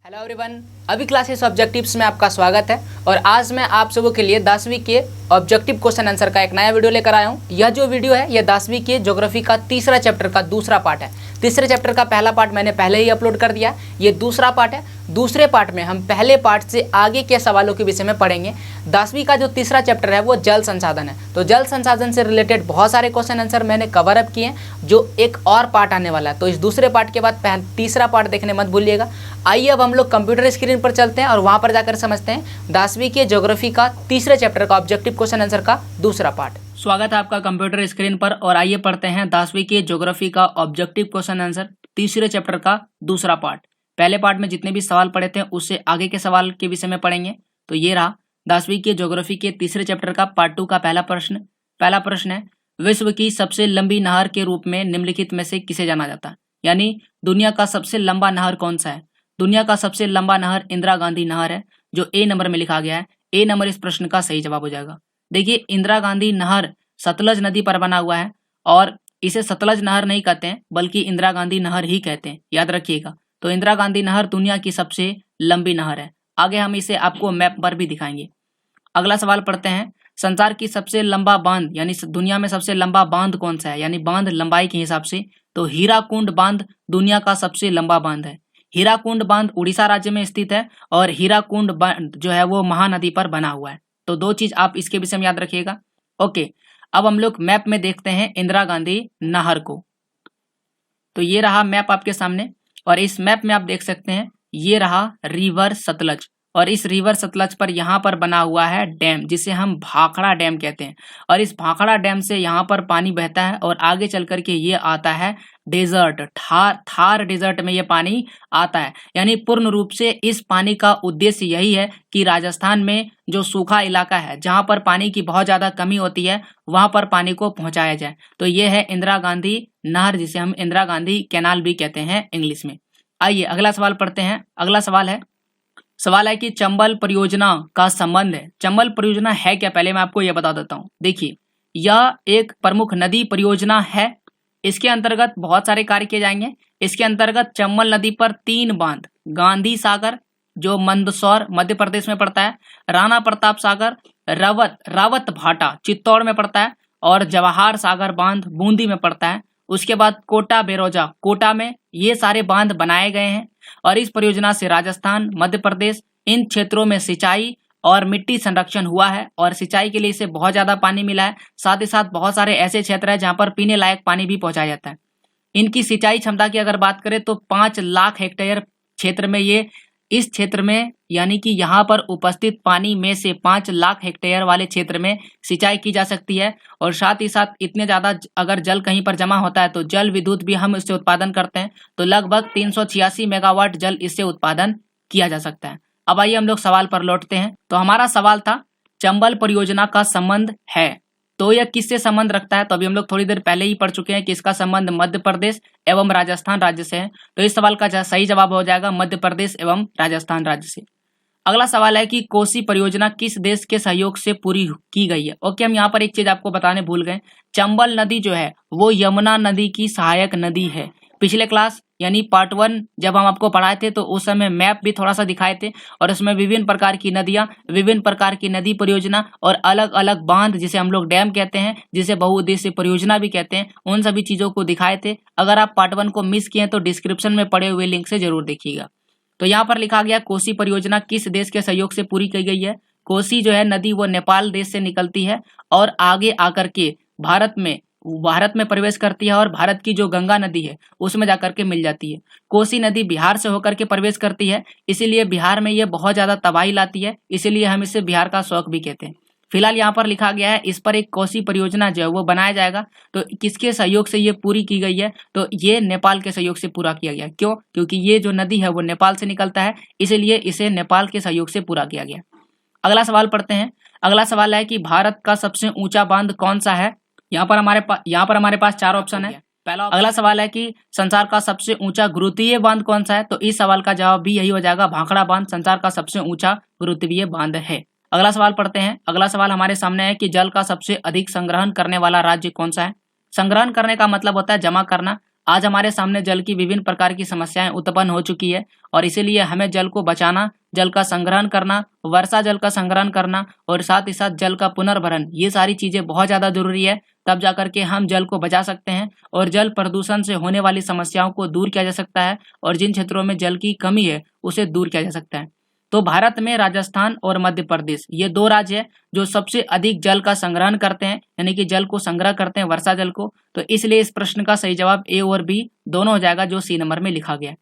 Hello everyone, अभी classes objectives में आपका स्वागत है। और आज मैं आप सबों के लिए 10वीं के ऑब्जेक्टिव क्वेश्चन आंसर का एक नया वीडियो लेकर आया हूँ। यह जो वीडियो है यह 10वीं के ज्योग्राफी का तीसरा चैप्टर का दूसरा पार्ट है। तीसरे चैप्टर का पहला पार्ट मैंने पहले ही अपलोड कर दिया, ये दूसरा पार्ट है। दूसरे पार्ट में हम पहले पार्ट से आगे के सवालों के विषय में पढ़ेंगे। 10वीं का जो तीसरा चैप्टर है वो जल संसाधन है, तो जल संसाधन से रिलेटेड बहुत सारे क्वेश्चन आंसर मैंने कवर अप किए हैं, जो एक और पार्ट आने वाला है। तो इस दूसरे पार्ट के बाद तीसरा पार्ट देखने मत भूलिएगा। आइए अब हम लोग कंप्यूटर स्क्रीन पर चलते हैं और वहाँ पर जाकर समझते हैं 10वीं के ज्योग्राफी का तीसरे चैप्टर का ऑब्जेक्टिव क्वेश्चन आंसर का दूसरा पार्ट। स्वागत है आपका कंप्यूटर स्क्रीन पर और आइए पढ़ते हैं 10वीं के ज्योग्राफी का ऑब्जेक्टिव क्वेश्चन आंसर तीसरे चैप्टर का दूसरा पार्ट। पहले पार्ट में जितने भी सवाल पढ़े थे उससे आगे के सवाल के विषय में पढ़ेंगे। तो ये रहा 10वीं के ज्योग्राफी के तीसरे चैप्टर का पार्ट 2 का पहला प्रश्न। पहला प्रश्न है, विश्व की सबसे लंबी नहर के रूप में निम्नलिखित में से किसे जाना जाता है? यानी दुनिया का सबसे लंबा नहर कौन सा है? दुनिया का सबसे लंबा नहर इंदिरा गांधी नहर है, जो ए नंबर में लिखा गया है। ए नंबर इस प्रश्न का सही जवाब हो जाएगा। देखिए, इंदिरा गांधी नहर सतलज नदी पर बना हुआ है और इसे सतलज नहर नहीं कहते हैं बल्कि इंदिरा गांधी नहर ही कहते हैं, याद रखिएगा। तो इंदिरा गांधी नहर दुनिया की सबसे लंबी नहर है। आगे हम इसे आपको मैप पर भी दिखाएंगे। अगला सवाल पढ़ते हैं, संसार की सबसे लंबा बांध यानी दुनिया में सबसे लंबा बांध कौन सा है? यानी बांध लंबाई के हिसाब से तो हीराकुंड बांध दुनिया का सबसे लंबा बांध है। हीराकुंड बांध उड़ीसा राज्य में स्थित है और हीराकुंड बांध जो है वो महानदी पर बना हुआ है। तो दो चीज आप इसके विषय में याद रखिएगा। ओके, अब हम लोग मैप में देखते हैं इंदिरा गांधी नहर को। तो ये रहा मैप आपके सामने और इस मैप में आप देख सकते हैं ये रहा रिवर सतलज और इस रिवर सतलज पर यहाँ पर बना हुआ है डैम, जिसे हम भाखड़ा डैम कहते हैं। और इस भाखड़ा डैम से यहाँ पर पानी बहता है और आगे चल करके ये आता है डेजर्ट, थार डेजर्ट में ये पानी आता है। यानी पूर्ण रूप से इस पानी का उद्देश्य यही है कि राजस्थान में जो सूखा इलाका है, जहाँ पर पानी की बहुत ज्यादा कमी होती है, वहां पर पानी को पहुंचाया जाए। तो ये है इंदिरा गांधी नहर, जिसे हम इंदिरा गांधी कैनाल भी कहते हैं इंग्लिश में। आइए अगला सवाल पढ़ते हैं। अगला सवाल है कि चंबल परियोजना का संबंध है। चंबल परियोजना है क्या? पहले मैं आपको यह बता देता हूँ। देखिए, यह एक प्रमुख नदी परियोजना है। इसके अंतर्गत बहुत सारे कार्य किए जाएंगे। इसके अंतर्गत चंबल नदी पर 3 बांध, गांधी सागर जो मंदसौर मध्य प्रदेश में पड़ता है, राणा प्रताप सागर रावत भाटा चित्तौड़ में पड़ता है और जवाहर सागर बांध बूंदी में पड़ता है। उसके बाद कोटा बेरोजा कोटा में, ये सारे बांध बनाए गए हैं। और इस परियोजना से राजस्थान, मध्य प्रदेश, इन क्षेत्रों में सिंचाई और मिट्टी संरक्षण हुआ है और सिंचाई के लिए इसे बहुत ज्यादा पानी मिला है। साथ ही साथ बहुत सारे ऐसे क्षेत्र हैं जहां पर पीने लायक पानी भी पहुंचाया जाता है। इनकी सिंचाई क्षमता की अगर बात करें तो 5 लाख हेक्टेयर क्षेत्र में इस क्षेत्र में यानी कि यहाँ पर उपस्थित पानी में से 5 लाख हेक्टेयर वाले क्षेत्र में सिंचाई की जा सकती है। और साथ ही साथ इतने ज्यादा अगर जल कहीं पर जमा होता है तो जल विद्युत भी हम इससे उत्पादन करते हैं। तो लगभग 386 मेगावाट जल इससे उत्पादन किया जा सकता है। अब आइए हम लोग सवाल पर लौटते हैं। तो हमारा सवाल था चंबल परियोजना का संबंध है, तो यह किससे संबंध रखता है? तो अभी हम लोग थोड़ी देर पहले ही पढ़ चुके हैं कि इसका संबंध मध्य प्रदेश एवं राजस्थान राज्य से है। तो इस सवाल का सही जवाब हो जाएगा मध्य प्रदेश एवं राजस्थान राज्य से। अगला सवाल है कि कोसी परियोजना किस देश के सहयोग से पूरी की गई है? ओके, हम यहाँ पर एक चीज आपको बताने भूल गए। चंबल नदी जो है वो यमुना नदी की सहायक नदी है। पिछले क्लास यानी पार्ट 1 जब हम आपको पढ़ाए थे तो उस समय मैप भी थोड़ा सा दिखाए थे और उसमें विभिन्न प्रकार की नदियां, विभिन्न प्रकार की नदी परियोजना और अलग अलग बांध, जिसे हम लोग डैम कहते हैं, जिसे बहुउद्देशीय परियोजना भी कहते हैं, उन सभी चीजों को दिखाए थे। अगर आप पार्ट 1 को मिस किए तो डिस्क्रिप्शन में पड़े हुए लिंक से जरूर देखिएगा। तो यहाँ पर लिखा गया कोसी परियोजना किस देश के सहयोग से पूरी की गई है? कोसी जो है नदी वो नेपाल देश से निकलती है और आगे आकर के भारत में प्रवेश करती है और भारत की जो गंगा नदी है उसमें जाकर के मिल जाती है। कोसी नदी बिहार से होकर के प्रवेश करती है, इसीलिए बिहार में ये बहुत ज्यादा तबाही लाती है, इसीलिए हम इसे बिहार का शौक भी कहते हैं। फिलहाल यहाँ पर लिखा गया है इस पर एक कोसी परियोजना जो है वो बनाया जाएगा। तो किसके सहयोग से ये पूरी की गई है? तो ये नेपाल के सहयोग से पूरा किया गया। क्यों? क्योंकि ये जो नदी है वो नेपाल से निकलता है, इसीलिए इसे नेपाल के सहयोग से पूरा किया गया। अगला सवाल पढ़ते हैं। अगला सवाल है कि भारत का सबसे ऊंचा बांध कौन सा है? यहाँ पर हमारे पास 4 ऑप्शन है। अगला सवाल है कि संसार का सबसे ऊंचा गुरुत्वीय बांध कौन सा है? तो इस सवाल का जवाब भी यही हो जाएगा, भाखड़ा बांध संसार का सबसे ऊंचा गुरुत्वीय बांध है। अगला सवाल पढ़ते हैं। अगला सवाल हमारे सामने है कि जल का सबसे अधिक संग्रहण करने वाला राज्य कौन सा है? संग्रहण करने का मतलब होता है जमा करना। आज हमारे सामने जल की विभिन्न प्रकार की समस्याएं उत्पन्न हो चुकी है और इसीलिए हमें जल को बचाना, जल का संग्रहण करना, वर्षा जल का संग्रहण करना और साथ ही साथ जल का पुनर्भरण, ये सारी चीजें बहुत ज़्यादा जरूरी है। तब जाकर के हम जल को बचा सकते हैं और जल प्रदूषण से होने वाली समस्याओं को दूर किया जा सकता है और जिन क्षेत्रों में जल की कमी है उसे दूर किया जा सकता है। तो भारत में राजस्थान और मध्य प्रदेश, ये 2 राज्य है जो सबसे अधिक जल का संग्रहण करते हैं, यानी कि जल को संग्रह करते हैं, वर्षा जल को। तो इसलिए इस प्रश्न का सही जवाब ए और बी दोनों हो जाएगा, जो सी नंबर में लिखा गया है।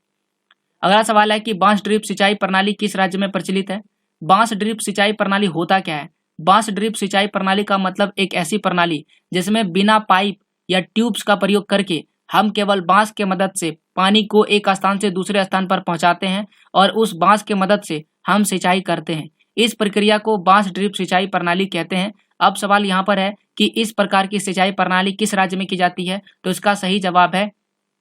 अगला सवाल है कि बांस ड्रिप सिंचाई प्रणाली किस राज्य में प्रचलित है। बांस ड्रिप सिंचाई प्रणाली होता क्या है? बांस ड्रिप सिंचाई प्रणाली का मतलब एक ऐसी प्रणाली जिसमें बिना पाइप या ट्यूब्स का प्रयोग करके हम केवल बांस के मदद से पानी को एक स्थान से दूसरे स्थान पर पहुंचाते हैं और उस बांस के मदद से हम सिंचाई करते हैं। इस प्रक्रिया को बांस ड्रिप सिंचाई प्रणाली कहते हैं। अब सवाल यहाँ पर है कि इस प्रकार की सिंचाई प्रणाली किस राज्य में की जाती है, तो इसका सही जवाब है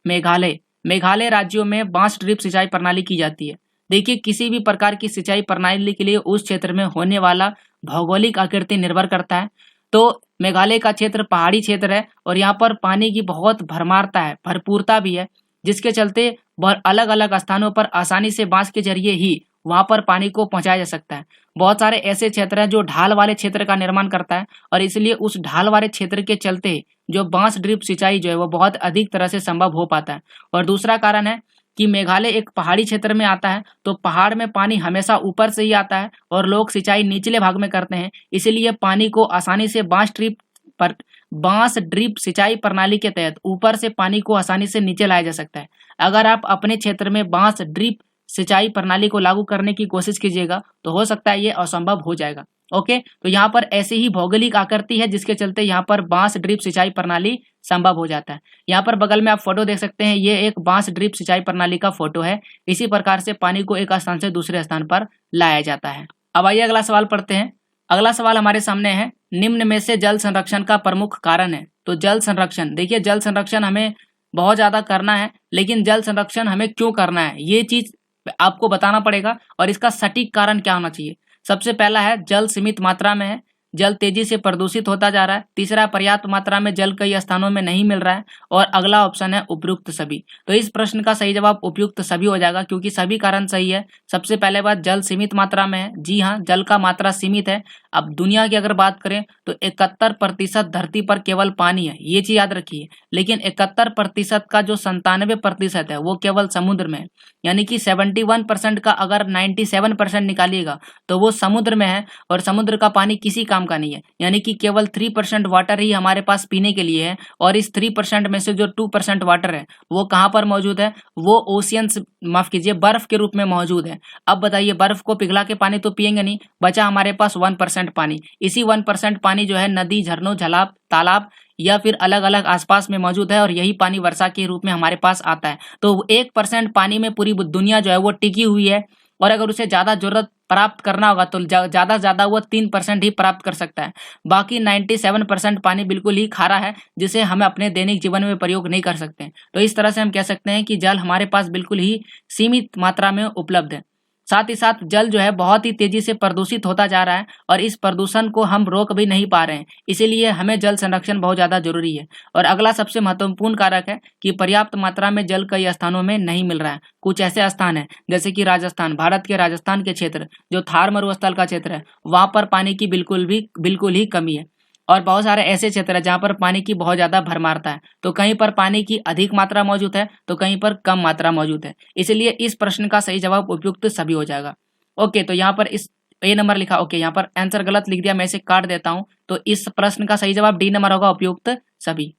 मेघालय। मेघालय राज्यों में बांस ड्रिप सिंचाई प्रणाली की जाती है। देखिए, किसी भी प्रकार की सिंचाई प्रणाली के लिए उस क्षेत्र में होने वाला भौगोलिक आकृति निर्भर करता है। तो मेघालय का क्षेत्र पहाड़ी क्षेत्र है और यहाँ पर पानी की बहुत भरमारता है, भरपूरता भी है, जिसके चलते अलग अलग स्थानों पर आसानी से बांस के जरिए ही वहां पर पानी को पहुंचाया जा सकता है। बहुत सारे ऐसे क्षेत्र हैं जो ढाल वाले क्षेत्र का निर्माण करता है और इसलिए उस ढाल वाले क्षेत्र के चलते जो बांस ड्रिप सिंचाई जो है वो बहुत अधिक तरह से संभव हो पाता है। और दूसरा कारण है कि मेघालय एक पहाड़ी क्षेत्र में आता है, तो पहाड़ में पानी हमेशा ऊपर से ही आता है और लोग सिंचाई निचले भाग में करते हैं, इसीलिए पानी को आसानी से बांस ड्रिप सिंचाई प्रणाली के तहत ऊपर से पानी को आसानी से नीचे लाया जा सकता है। अगर आप अपने क्षेत्र में बांस ड्रिप सिंचाई प्रणाली को लागू करने की कोशिश कीजिएगा तो हो सकता है ये असंभव हो जाएगा। ओके, तो यहाँ पर ऐसी ही भौगोलिक आकृति है जिसके चलते यहाँ पर बांस ड्रिप सिंचाई प्रणाली संभव हो जाता है। यहाँ पर बगल में आप फोटो देख सकते हैं, ये एक बांस ड्रिप सिंचाई प्रणाली का फोटो है। इसी प्रकार से पानी को एक स्थान से दूसरे स्थान पर लाया जाता है। अब आइए अगला सवाल पढ़ते हैं। अगला सवाल हमारे सामने है, निम्न में से जल संरक्षण का प्रमुख कारण है। तो जल संरक्षण, देखिए जल संरक्षण हमें बहुत ज्यादा करना है, लेकिन जल संरक्षण हमें क्यों करना है ये चीज आपको बताना पड़ेगा और इसका सटीक कारण क्या होना चाहिए। सबसे पहला है जल सीमित मात्रा में है, जल तेजी से प्रदूषित होता जा रहा है। तीसरा, पर्याप्त मात्रा में जल कई स्थानों में नहीं मिल रहा है और अगला ऑप्शन है उपयुक्त सभी। तो इस प्रश्न का सही जवाब उपयुक्त सभी हो जाएगा क्योंकि सभी कारण सही है। सबसे पहले बात, जल सीमित मात्रा में है। जी हाँ, जल का मात्रा सीमित है। अब दुनिया की अगर बात करें तो 71% धरती पर केवल पानी है, ये चीज याद रखिए। लेकिन 71% का जो 97% है वो केवल समुद्र में है, यानी कि 71% का अगर 97% निकालिएगा तो वो समुद्र में है और समुद्र का पानी किसी काम का नहीं है, यानी कि केवल 3% वाटर ही हमारे पास पीने के लिए है। और इस 3% में से जो 2% वाटर है वो कहाँ पर मौजूद है, वो ओशियंस, माफ कीजिए, बर्फ के रूप में मौजूद है। अब बताइए, बर्फ को पिघला के पानी तो पियेंगे नहीं, बचा हमारे पास 1% पानी। इसी 1% पानी जो है नदी, झरनों, झलाब, तालाब या फिर अलग अलग आसपास में मौजूद है और यही पानी वर्षा के रूप में हमारे पास आता है। तो 1% पानी में पूरी दुनिया जो है वो टिकी हुई है और अगर उसे ज्यादा जरूरत प्राप्त करना होगा तो ज्यादा ज्यादा वो 3% ही प्राप्त कर सकता है। बाकी 97% पानी बिल्कुल ही खारा है जिसे हम अपने दैनिक जीवन में प्रयोग नहीं कर सकते। तो इस तरह से हम कह सकते हैं कि जल हमारे पास बिल्कुल ही सीमित मात्रा में उपलब्ध है। साथ ही साथ जल जो है बहुत ही तेजी से प्रदूषित होता जा रहा है और इस प्रदूषण को हम रोक भी नहीं पा रहे हैं, इसीलिए हमें जल संरक्षण बहुत ज्यादा जरूरी है। और अगला सबसे महत्वपूर्ण कारक है कि पर्याप्त मात्रा में जल कई स्थानों में नहीं मिल रहा है। कुछ ऐसे स्थान है जैसे कि राजस्थान, भारत के राजस्थान के क्षेत्र जो थार मरुस्थल का क्षेत्र है, वहां पर पानी की बिल्कुल ही कमी है। और बहुत सारे ऐसे क्षेत्र है जहाँ पर पानी की बहुत ज्यादा भरमारता है, तो कहीं पर पानी की अधिक मात्रा मौजूद है तो कहीं पर कम मात्रा मौजूद है। इसलिए इस प्रश्न का सही जवाब उपयुक्त सभी हो जाएगा। ओके, तो यहाँ पर इस ए नंबर लिखा, ओके यहाँ पर आंसर गलत लिख दिया, मैं इसे काट देता हूँ। तो इस प्रश्न का सही जवाब डी नंबर होगा, उपयुक्त सभी।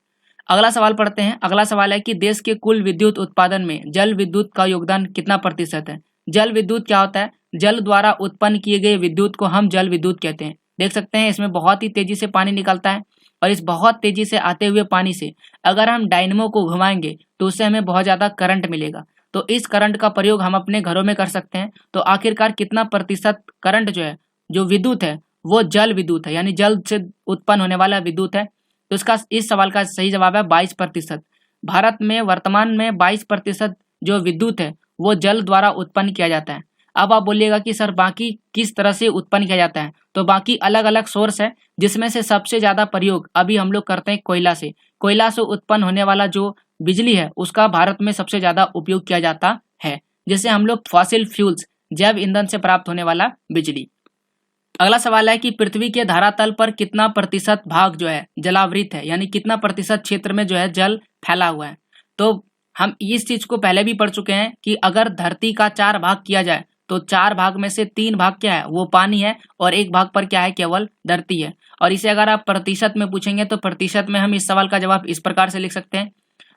अगला सवाल पढ़ते हैं। अगला सवाल है कि देश के कुल विद्युत उत्पादन में जल विद्युत का योगदान कितना प्रतिशत है। जल विद्युत क्या होता है? जल द्वारा उत्पन्न किए गए विद्युत को हम जल विद्युत कहते हैं। देख सकते हैं इसमें बहुत ही तेजी से पानी निकलता है और इस बहुत तेजी से आते हुए पानी से अगर हम डायनेमो को घुमाएंगे तो उससे हमें बहुत ज्यादा करंट मिलेगा। तो इस करंट का प्रयोग हम अपने घरों में कर सकते हैं। तो आखिरकार कितना प्रतिशत करंट जो है, जो विद्युत है, वो जल विद्युत है, यानी जल से उत्पन्न होने वाला विद्युत है। तो इसका इस सवाल का सही जवाब है 22%। भारत में वर्तमान में 22% जो विद्युत है वो जल द्वारा उत्पन्न किया जाता है। अब आप बोलिएगा कि सर बाकी किस तरह से उत्पन्न किया जाता है, तो बाकी अलग अलग सोर्स है जिसमें से सबसे ज्यादा प्रयोग अभी हम लोग करते हैं कोयला से। कोयला से उत्पन्न होने वाला जो बिजली है उसका भारत में सबसे ज्यादा उपयोग किया जाता है, जैसे हम लोग फॉसिल फ्यूल्स जैव ईंधन से प्राप्त होने वाला बिजली। अगला सवाल है कि पृथ्वी के धरातल पर कितना प्रतिशत भाग जो है जलावृत है, यानी कितना प्रतिशत क्षेत्र में जो है जल फैला हुआ है। तो हम इस चीज को पहले भी पढ़ चुके हैं कि अगर धरती का 4 भाग किया जाए तो 4 भाग में से 3 भाग क्या है, वो पानी है, और 1 भाग पर क्या है, केवल धरती है। और इसे अगर आप प्रतिशत में पूछेंगे तो प्रतिशत में हम इस सवाल का जवाब इस प्रकार से लिख सकते हैं,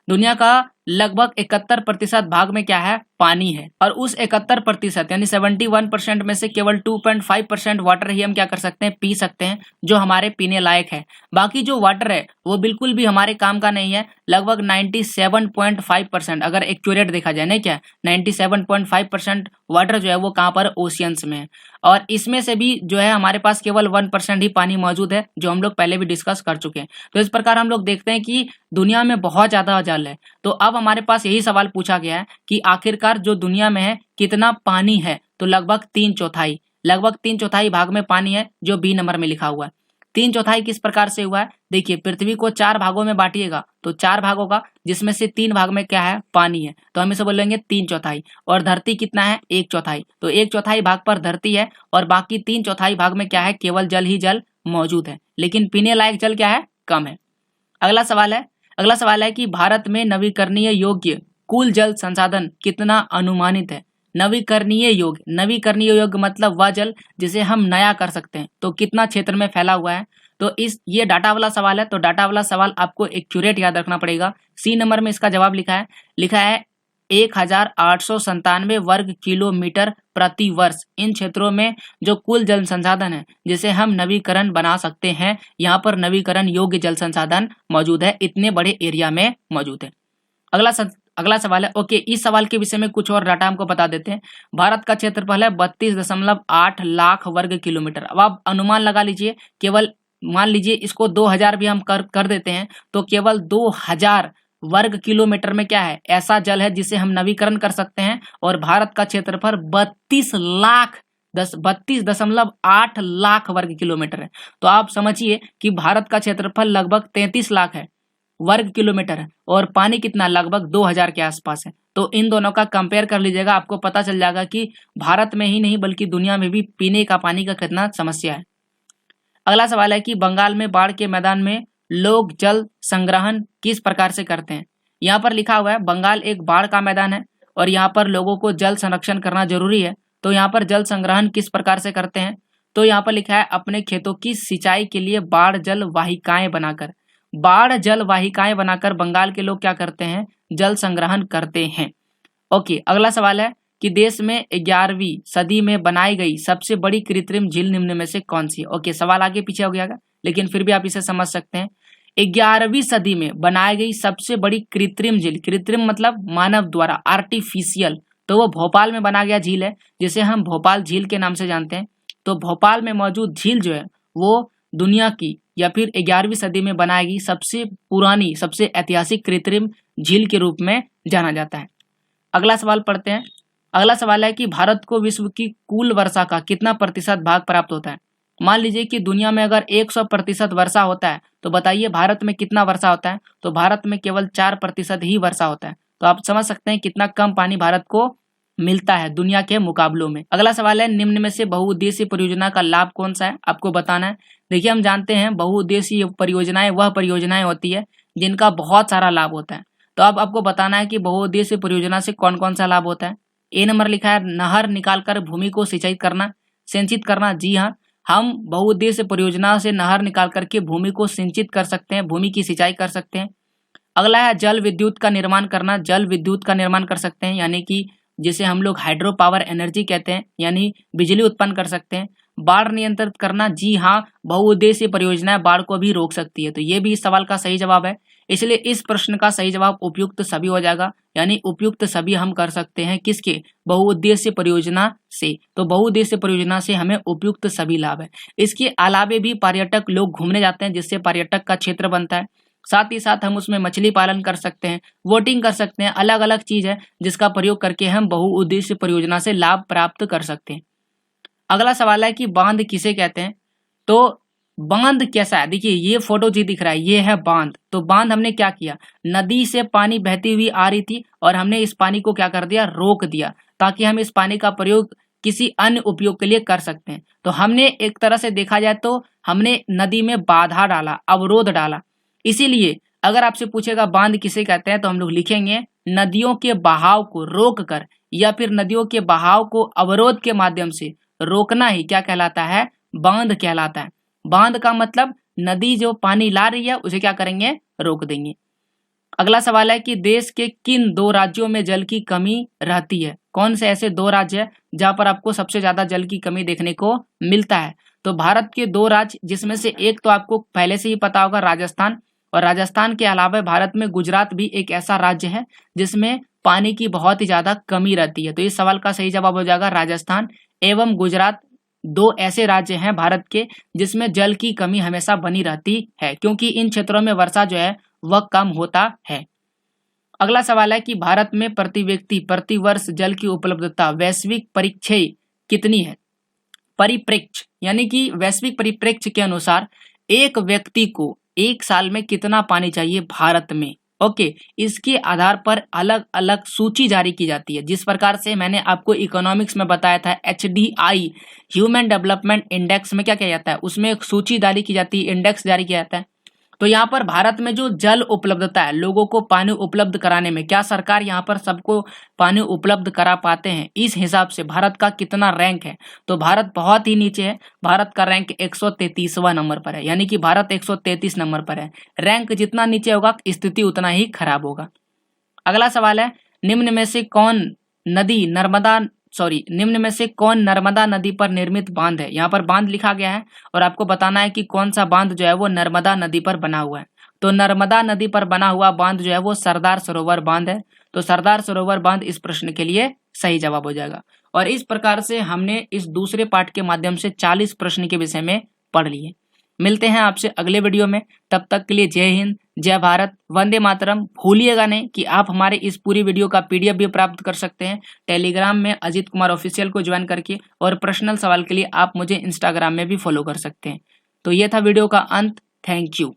दुनिया का लगभग 71% भाग में क्या है, पानी है, और उस 71% यानी 71% में से केवल 2.5% वाटर ही हम क्या कर सकते हैं, पी सकते हैं, जो हमारे पीने लायक है। बाकी जो वाटर है वो बिल्कुल भी हमारे काम का नहीं है। लगभग 97.5%, अगर एक्यूरेट देखा जाए, नहीं क्या 97.5% वाटर जो है वो कहाँ पर, ओशियंस में है। और इसमें से भी जो है हमारे पास केवल 1% ही पानी मौजूद है, जो हम लोग पहले भी डिस्कस कर चुके हैं। तो इस प्रकार हम लोग देखते हैं कि दुनिया में बहुत ज्यादा जल है। तो अब हमारे पास यही सवाल पूछा गया है कि आखिरकार जो दुनिया में है कितना पानी है, तो लगभग 3/4 भाग में पानी है, जो बी नंबर में लिखा हुआ है। 3/4 किस प्रकार से हुआ है, देखिए पृथ्वी को 4 भागों में बांटिएगा तो 4 भाग होगा, जिसमें से 3 भाग में क्या है, पानी है, तो हम इसे बोलेंगे 3/4। और धरती कितना है, 1/4, तो 1/4 भाग पर धरती है, और बाकी 3/4 भाग में क्या है, केवल जल ही जल मौजूद है, लेकिन पीने लायक जल क्या है, कम है। अगला सवाल है कि भारत में नवीकरणीय योग्य कुल जल संसाधन कितना अनुमानित है। नवीकरणीय योग्य मतलब वह जल जिसे हम नया कर सकते हैं, तो कितना क्षेत्र में फैला हुआ है। तो ये डाटा वाला सवाल है, तो डाटा वाला सवाल आपको एक्यूरेट याद रखना पड़ेगा। सी नंबर में इसका जवाब लिखा है 1897 वर्ग किलोमीटर प्रति वर्ष। इन क्षेत्रों में जो कुल जल संसाधन है जिसे हम नवीकरण बना सकते हैं, यहाँ पर नवीकरण योग्य जल संसाधन मौजूद है, इतने बड़े एरिया में मौजूद है। अगला सवाल है, ओके, इस सवाल के विषय में कुछ और डाटा हमको बता देते हैं। भारत का क्षेत्रफल है 32.8 लाख वर्ग किलोमीटर। अब आप अनुमान लगा लीजिए, केवल मान लीजिए इसको 2000 भी हम कर देते हैं, तो केवल 2000 वर्ग किलोमीटर में क्या है, ऐसा जल है जिसे हम नवीकरण कर सकते हैं। और भारत का क्षेत्रफल 32.8 लाख वर्ग किलोमीटर है। तो आप समझिए कि भारत का क्षेत्रफल लगभग 33 लाख है वर्ग किलोमीटर है, और पानी कितना, लगभग 2000 के आसपास है। तो इन दोनों का कंपेयर कर लीजिएगा, आपको पता चल जाएगा कि भारत में ही नहीं बल्कि दुनिया में भी पीने का पानी का कितना समस्या है। अगला सवाल है कि बंगाल में बाढ़ के मैदान में लोग जल संग्रहण किस प्रकार से करते हैं। यहाँ पर लिखा हुआ है बंगाल एक बाढ़ का मैदान है और यहाँ पर लोगों को जल संरक्षण करना जरूरी है। तो यहाँ पर जल संग्रहण किस प्रकार से करते हैं, तो यहाँ पर लिखा है अपने खेतों की सिंचाई के लिए बाढ़ जल वाहिकाएं बनाकर बंगाल के लोग क्या करते हैं, जल संग्रहण करते हैं। ओके, अगला सवाल है कि देश में 11वीं सदी में बनाई गई सबसे बड़ी कृत्रिम झील निम्न में से कौन सी है। ओके, सवाल आगे पीछे हो गया, लेकिन फिर भी आप इसे समझ सकते हैं। 11वीं सदी में बनाई गई सबसे बड़ी कृत्रिम झील, कृत्रिम मतलब मानव द्वारा, आर्टिफिशियल, तो वो भोपाल में बना गया झील है, जिसे हम भोपाल झील के नाम से जानते हैं। तो भोपाल में मौजूद झील जो है वो दुनिया की या फिर 11वीं सदी में बनाई गई सबसे पुरानी, सबसे ऐतिहासिक कृत्रिम झील के रूप में जाना जाता है। अगला सवाल पढ़ते हैं। अगला सवाल है कि भारत को विश्व की कुल वर्षा का कितना प्रतिशत भाग प्राप्त होता है। मान लीजिए कि दुनिया में अगर 100% वर्षा होता है, तो बताइए भारत में कितना वर्षा होता है, तो भारत में केवल 4% ही वर्षा होता है। तो आप समझ सकते हैं कितना कम पानी भारत को मिलता है दुनिया के मुकाबलों में। अगला सवाल है निम्न में से बहुउद्देशीय परियोजना का लाभ कौन सा है, आपको बताना है। देखिए, हम जानते हैं बहुउद्देशीय परियोजनाएं वह परियोजनाएं होती है जिनका बहुत सारा लाभ होता है। तो अब आपको बताना है कि बहुउद्देशीय परियोजना से कौन कौन सा लाभ होता है। ए नंबर लिखा है नहर निकालकर भूमि को सिंचित करना। जी हाँ, हम बहुउद्देशीय परियोजना से नहर निकाल करके भूमि को सिंचित कर सकते हैं, भूमि की सिंचाई कर सकते हैं। अगला है जल विद्युत का निर्माण करना। जल विद्युत का निर्माण कर सकते हैं, यानी कि जिसे हम लोग हाइड्रो पावर एनर्जी कहते हैं, यानी बिजली उत्पन्न कर सकते हैं। बाढ़ नियंत्रित करना, जी हाँ, बहुउद्देशीय परियोजनाएं बाढ़ को भी रोक सकती है। तो ये भी इस सवाल का सही जवाब है, इसलिए इस प्रश्न का सही जवाब उपयुक्त सभी हो जाएगा, यानी उपयुक्त सभी हम कर सकते हैं किसके, बहुउद्देशीय परियोजना से। तो बहुउद्देशीय परियोजना से हमें उपयुक्त सभी लाभ है। इसके अलावे भी पर्यटक लोग घूमने जाते हैं, जिससे पर्यटक का क्षेत्र बनता है। साथ ही साथ हम उसमें मछली पालन कर सकते हैं, वोटिंग कर सकते हैं, अलग अलग चीज है जिसका प्रयोग करके हम बहुउद्देशीय परियोजना से लाभ प्राप्त कर सकते हैं। अगला सवाल है कि बांध किसे कहते हैं। तो बांध कैसा है, देखिए ये फोटो जी दिख रहा है, ये है बांध। तो बांध हमने क्या किया, नदी से पानी बहती हुई आ रही थी और हमने इस पानी को क्या कर दिया, रोक दिया, ताकि हम इस पानी का प्रयोग किसी अन्य उपयोग के लिए कर सकते हैं। तो हमने एक तरह से देखा जाए तो हमने नदी में बाधा डाला, अवरोध डाला। इसीलिए अगर आपसे पूछेगा बांध किसे कहते हैं, तो हम लोग लिखेंगे नदियों के बहाव को रोक कर या फिर नदियों के बहाव को अवरोध के माध्यम से रोकना ही क्या कहलाता है, बांध कहलाता है। बांध का मतलब नदी जो पानी ला रही है उसे क्या करेंगे, रोक देंगे। अगला सवाल है कि देश के किन 2 राज्यों में जल की कमी रहती है। कौन से ऐसे 2 राज्य है जहां पर आपको सबसे ज्यादा जल की कमी देखने को मिलता है। तो भारत के 2 राज्य, जिसमें से एक तो आपको पहले से ही पता होगा, राजस्थान, और राजस्थान के अलावा भारत में गुजरात भी एक ऐसा राज्य है जिसमें पानी की बहुत ही ज्यादा कमी रहती है। तो इस सवाल का सही जवाब हो जाएगा राजस्थान एवं गुजरात। 2 ऐसे राज्य हैं भारत के जिसमें जल की कमी हमेशा बनी रहती है, क्योंकि इन क्षेत्रों में वर्षा जो है वह कम होता है। अगला सवाल है कि भारत में प्रति व्यक्ति प्रति वर्ष जल की उपलब्धता वैश्विक परिप्रेक्ष्य कितनी है। परिप्रेक्ष्य यानी कि वैश्विक परिप्रेक्ष्य के अनुसार एक व्यक्ति को एक साल में कितना पानी चाहिए भारत में। ओके, इसके आधार पर अलग अलग सूची जारी की जाती है। जिस प्रकार से मैंने आपको इकोनॉमिक्स में बताया था, HDI ह्यूमन डेवलपमेंट इंडेक्स में क्या किया जाता है, उसमें एक सूची जारी की जाती है, इंडेक्स जारी किया जाता है। तो यहाँ पर भारत में जो जल उपलब्धता है, लोगों को पानी उपलब्ध कराने में, क्या सरकार यहाँ पर सबको पानी उपलब्ध करा पाते हैं, इस हिसाब से भारत का कितना रैंक है। तो भारत बहुत ही नीचे है, भारत का रैंक 133वां नंबर पर है, यानी कि भारत 133 नंबर पर है। रैंक जितना नीचे होगा स्थिति उतना ही खराब होगा। अगला सवाल है, निम्न में से कौन नर्मदा नदी पर निर्मित बांध है। यहाँ पर बांध लिखा गया है और आपको बताना है कि कौन सा बांध जो है वो नर्मदा नदी पर बना हुआ है। तो नर्मदा नदी पर बना हुआ बांध जो है वो सरदार सरोवर बांध है। तो सरदार सरोवर बांध इस प्रश्न के लिए सही जवाब हो जाएगा। और इस प्रकार से हमने इस दूसरे पार्ट के माध्यम से 40 प्रश्न के विषय में पढ़ लिए। मिलते हैं आपसे अगले वीडियो में, तब तक के लिए जय हिंद, जय भारत, वंदे मातरम। भूलिएगा नहीं कि आप हमारे इस पूरी वीडियो का PDF भी प्राप्त कर सकते हैं टेलीग्राम में अजीत कुमार ऑफिशियल को ज्वाइन करके, और पर्सनल सवाल के लिए आप मुझे इंस्टाग्राम में भी फॉलो कर सकते हैं। तो ये था वीडियो का अंत। Thank you.